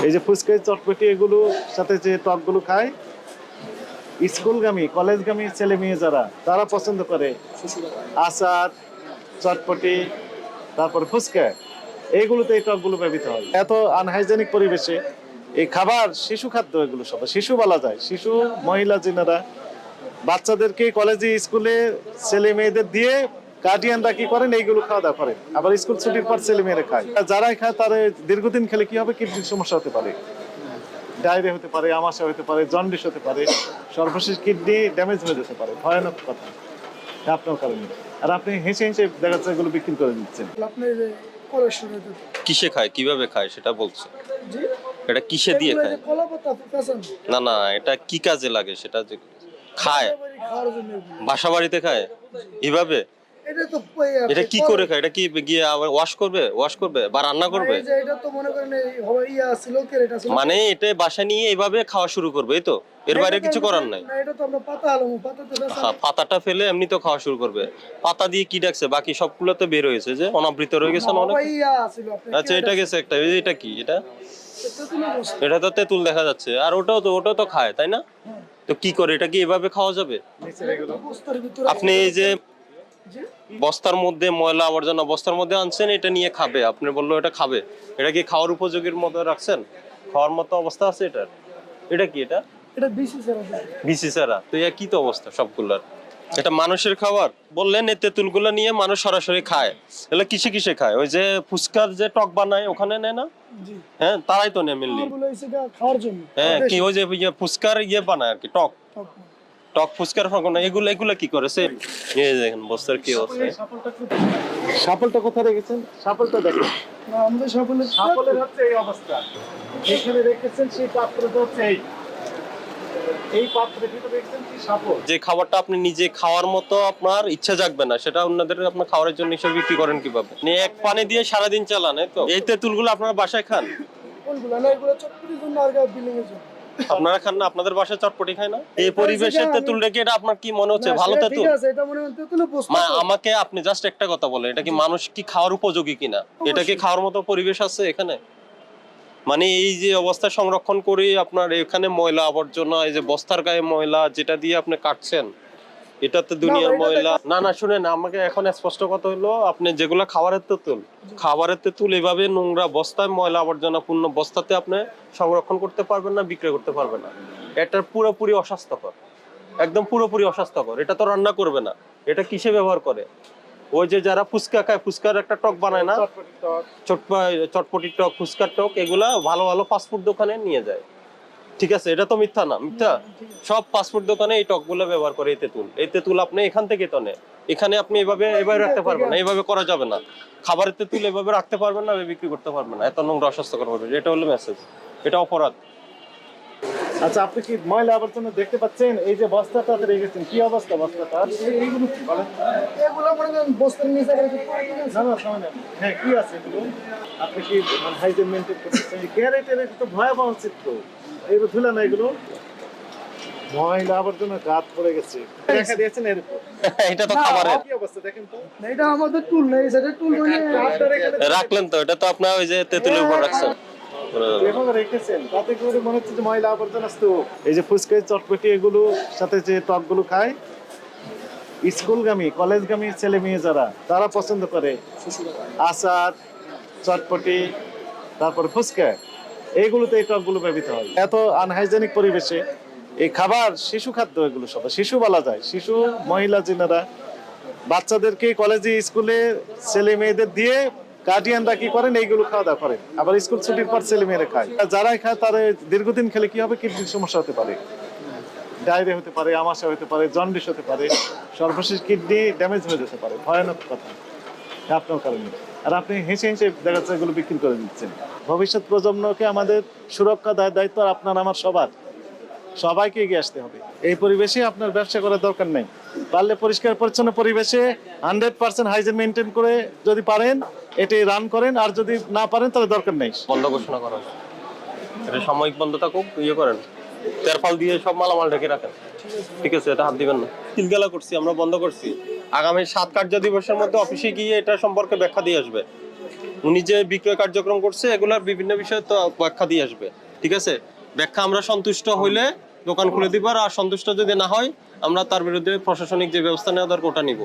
এই যে ফুচকা চটপটি এগুলো সাথে যে টকগুলো খায়, স্কুলগামী কলেজগামী ছেলে মেয়ে যারা তারা পছন্দ করে আচার, চটপটি, তারপর ফুচকা, এইগুলোতে এই টকগুলো ব্যবহৃত হয়। এত আনহাইজেনিক পরিবেশে এই খাবার শিশু খাদ্য, এগুলো সব শিশু বলা যায়, শিশু মহিলা যিনারা বাচ্চাদেরকে কলেজে স্কুলে ছেলে মেয়েদের দিয়ে গার্ডিয়ানরা কি করেন, এইগুলো খাওয়া দাওয়া করেন। আবার স্কুল ছুটির পর ছেলে মেয়েরা খায়, যারাই খায় তারা দীর্ঘদিন খেলে কি হবে, কিডনির সমস্যা হতে পারে, ডায়রিয়া হতে পারে, আমাশা হতে পারে, জন্ডিস হতে পারে, সর্বশেষ কিডনি ড্যামেজ হয়ে যেতে পারে। ভয়ানক কথা আপনার কারণে। আর আপনি হেসে হেসে দেখা যাচ্ছে এগুলো বিক্রি করে দিচ্ছেন। কিসে খায়, কিভাবে খায় সেটা বলছে। এটা কিসে দিয়ে খায়? না না, এটা কি কাজে লাগে সেটা যে খায়, বাসা বাড়িতে খায় এইভাবে? এটা কি করে খায়? এটা কি গিয়ে আবার ওয়াশ করবে বা রান্না করবে? মানে এটা বাসা নিয়ে এইভাবে খাওয়া শুরু করবে, এই তো? এর বাইরে কিছু করার নাই? পাতাটা ফেলে এমনি তো খাওয়া শুরু করবে। পাতা দিয়ে কি ডাকছে? বাকি সবগুলো তো বের হয়েছে, যে অনাবৃত রয়ে গেছে না অনেক। আচ্ছা, এটা গেছে একটা। এটা কি? এটা তো তেঁতুল দেখা যাচ্ছে। আর ওটাও তো খায়, তাই না? তো কি করে? এটা কি এভাবে খাওয়া যাবে? আপনি এই যে বস্তার মধ্যে ময়লা আবর্জনা বস্তার মধ্যে আনছেন, এটা নিয়ে খাবে, আপনি বললো এটা খাবে। এটা কি খাওয়ার উপযোগীর মতো রাখছেন? খাওয়ার মতো অবস্থা আছে এটার? এটা কি? এটা বিসি ছাড়া তো কি তো অবস্থা সবগুলার? এটা মানুষের খাবার বললেন, এই তেঁতুলগুলো নিয়ে মানুষ সরাসরি খায়। এগুলো কিসে কিসে খায়? ওই যে ফুচকার যে টক বানায় ওখানে নেয় না? হ্যাঁ, তারাই তো নেয় মেনলি। হ্যাঁ, কি ওই যে ফুচকার বানায় আর কি, টক ফুচকার ফাঁকনা, এগুলা কি করেছে? এই দেখেন বস্তার কি অবস্থা। সাপলটা কোথায় রেখেছেন? সাপলটা দেখেন। আমাদের সাপলের হচ্ছে এই অবস্থা। এখানে রেখেছেন সেই পাত্রটা হচ্ছে এই পাত্রের ভিতরে রেখেছেন কি সাপল। যে খাবারটা আপনি নিজে খাওয়ার মতো আপনার ইচ্ছা জাগবে না, সেটা অন্যদের আপনার খাওয়ার জন্য হিসেবে বিক্রি করেন কিভাবে? এক পানি দিয়ে সারাদিন চালান, তো এই তেঁতুলগুলো আপনারা বাসায় খান? আপনারা খান না? আপনাদের বাসায় চটপটি খায় না? এই পরিবেশে তেঁতুল রেখে এটা আপনার কি মনে হচ্ছে ভালো তেঁতুল? আমাকে আপনি জাস্ট একটা কথা বলেন, এটা কি মানুষ কি খাওয়ার উপযোগী কিনা? এটা কি খাওয়ার মতো পরিবেশ আছে এখানে? মানে এই যে অবস্থা সংরক্ষণ করে আপনার এখানে ময়লা আবর্জনা, এই যে বস্তার গায়ে ময়লা যেটা দিয়ে আপনি কাটছেন, এটা তো দুনিয়ার ময়লা। না না, শুনেন, আমাকে এখন স্পষ্ট কথা হলো, আপনি যেগুলা খাবারের তেঁতুল এভাবে নোংরা বস্তায় ময়লা আবর্জনা পূর্ণ বস্তাতে আপনি সংরক্ষণ করতে পারবেন না, বিক্রি করতে পারবেন না। এটা পুরোপুরি অস্বাস্থ্যকর, একদম পুরোপুরি অস্বাস্থ্যকর। এটা তো রান্না করবে না, এটা কিসে ব্যবহার করে? ওই যে যারা ফুচকা খায়, ফুচকার একটা টক বানায় না, চটপটি টক, ফুচকার টক, এগুলা ভালো ভালো ফাস্টফুড দোকানে নিয়ে যায়। ঠিক আছে, এটা তো মিথ্যা না? মিথ্যা। সব ফাস্টফুড দোকানে এই টকগুলো ব্যবহার করে। এই তেঁতুল আপনি এখান থেকে তো নেয়। এখানে আপনি এভাবে রাখতে পারবেন না, এইভাবে করা যাবে না। খাবারের তেঁতুল এভাবে রাখতে পারবেন না, বিক্রি করতে পারবেন না, এত নোংরা অস্বাস্থ্যকর হবে। এটা হলো মেসেজ, এটা অপরাধ। আচ্ছা, আপনি কি ময়লা আবর্জনা দেখতে পাচ্ছেন? এই যে বস্তাটাতে রেখেছেন, কি অবস্থা বস্তাটা? এইগুলো কি বলেন? এগুলো মনে করেন বস্তার নিচে না না সামনে। হ্যাঁ, কি আছে এগুলো? আপনি কি হাইজিন মেইনটেইন করতেছেন? ক্যারেটের তো ভয়াবহ চিত্র। এগুলো ধুলা না, এগুলো ময়লা আবর্জনা গাত পড়ে গেছে। দেখা দিয়েছেন এর উপর। এটা তো খাবারের কি অবস্থা দেখেন তো। না, এটা আমাদের টুল না, এটা টুল মানে রাখলেন তো, এটা তো আপনার ওই যে তেঁতুলের উপর রাখছেন, এভাবে রেখেছেন, তাতে করে মনে হচ্ছে যে ময়লা আবর্জনা আসতো। এই যে ফুচকা চটপটি এগুলো সাথে যে টকগুলো খায়, স্কুলগামী কলেজগামী ছেলে মেয়ে যারা তারা পছন্দ করে আচার, চটপটি, তারপর ফুচকা, এইগুলোতে এই টকগুলো ব্যবহৃত হয়। এত আনহাইজেনিক পরিবেশে এই খাবার শিশু খাদ্য, এগুলো সব শিশু বলা যায়, শিশু মহিলা যিনারা বাচ্চাদেরকে কলেজে স্কুলে ছেলে মেয়েদের দিয়ে গার্ডিয়ানরা কি করেন, এইগুলো খাওয়া দাওয়া করেন। আবার স্কুল ছুটির পর ছেলে মেয়েরা খায়, যারাই খায় তারা দীর্ঘদিন খেলে কি হবে, কিডনির সমস্যা হতে পারে, ডায়রিয়া হতে পারে, আমাশা হতে পারে, জন্ডিস হতে পারে, সর্বশেষ কিডনি ড্যামেজ হয়ে যেতে পারে। ভয়ানক কথা আপনার কারণে। আর আপনি হেসে হেসে দেখা যাচ্ছে এগুলো বিক্রি করে দিচ্ছেন। ভবিষ্যৎ প্রজন্মকে আমাদের সুরক্ষা দায়িত্ব আপনার আমার সবাইকে এগিয়ে আসতে হবে। এই পরিবেশে আপনার ব্যবসা করার দরকার নেই। পারলে পরিষ্কার পরিচ্ছন্ন পরিবেশে 100% হাইজিন মেনটেন করে যদি পারেন এটি রান করেন, আর যদি না পারেন তাহলে দরকার নেই। বন্ধ ঘোষণা করা, এটা সাময়িক বন্ধ থাকুক, করেন, তেরপাল দিয়ে সব মালামাল ঢেকে রাখেন। ঠিক আছে, এটা হাত দিবেন না। সিলগালা করছি, আমরা বন্ধ করছি। আগামী 7 কার্য দিবসের মধ্যে অফিসে গিয়ে এটা সম্পর্কে ব্যাখ্যা দিয়ে আসবে। উনি যে বিক্রয় কার্যক্রম করছে এগুলার বিভিন্ন বিষয়ে তো ব্যাখ্যা দিয়ে আসবে, ঠিক আছে? ব্যাখ্যা আমরা সন্তুষ্ট হইলে দোকান খুলে দিব, আর সন্তুষ্ট যদি না হয় আমরা তার বিরুদ্ধে প্রশাসনিক যে ব্যবস্থা নেওয়া দরকার ওটা নিব।